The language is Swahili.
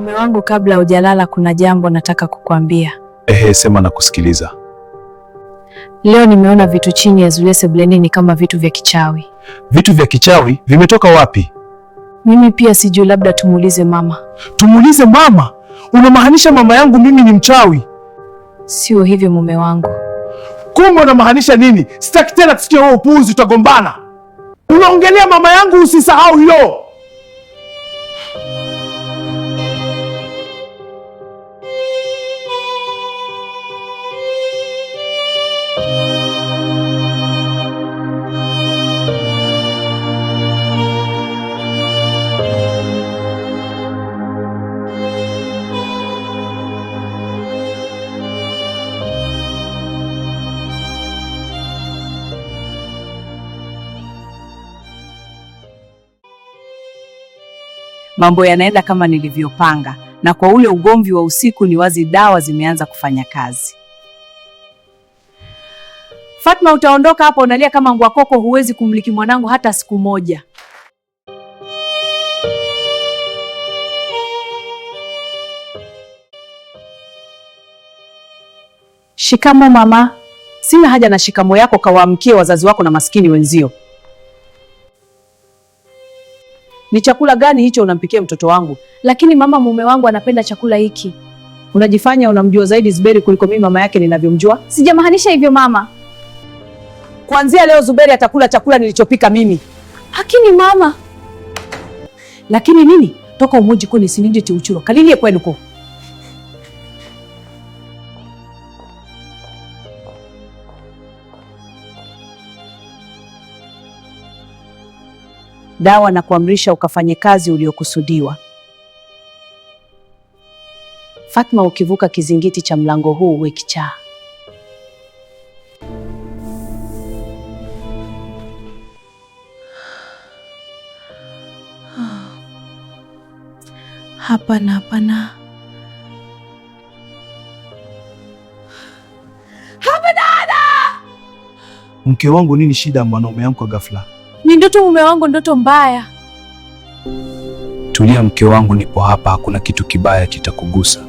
Mume wangu, kabla hujalala kuna jambo nataka kukuambia. Sema na kusikiliza. Leo nimeona vitu chini ya zulia sebuleni kama vitu vya kichawi. Vitu vya kichawi? Vimetoka wapi? Mimi pia sijui, labda tumuulize mama. Tumuulize mama? Unamaanisha mama yangu mimi ni mchawi? Sio hivyo mume wangu. Kumbe unamaanisha nini? Sitaki tena kusikia wewe upuuzi, utagombana. Unaongelea mama yangu, usisahau hilo. Mambo yanaenda kama nilivyopanga, na kwa ule ugomvi wa usiku ni wazi dawa zimeanza kufanya kazi. Fatma, utaondoka hapa unalia kama ngwa koko, huwezi kumliki mwanangu hata siku moja. Shikamo mama. Sina haja na shikamo yako, kawaamkie wazazi wako na maskini wenzio. Ni chakula gani hicho unampikia mtoto wangu? Lakini mama, mume wangu anapenda chakula hiki. Unajifanya unamjua zaidi Zuberi kuliko mimi mama yake ninavyomjua. Sijamaanisha hivyo mama. Kuanzia leo Zuberi atakula chakula nilichopika mimi. Lakini mama. Lakini nini? Toka umuji kuni sinindi ti uchuro. Kalilie kwenu ko. Dawa na kuamrisha ukafanye kazi uliokusudiwa. Fatma, ukivuka kizingiti cha mlango huu uwe kichaa. Hapana, hapana. Mke wangu, nini shida ya mwanaume yangu kwa ghafla? Ni ndoto mume wangu, ndoto mbaya. Tulia mke wangu, nipo hapa, hakuna kitu kibaya kitakugusa.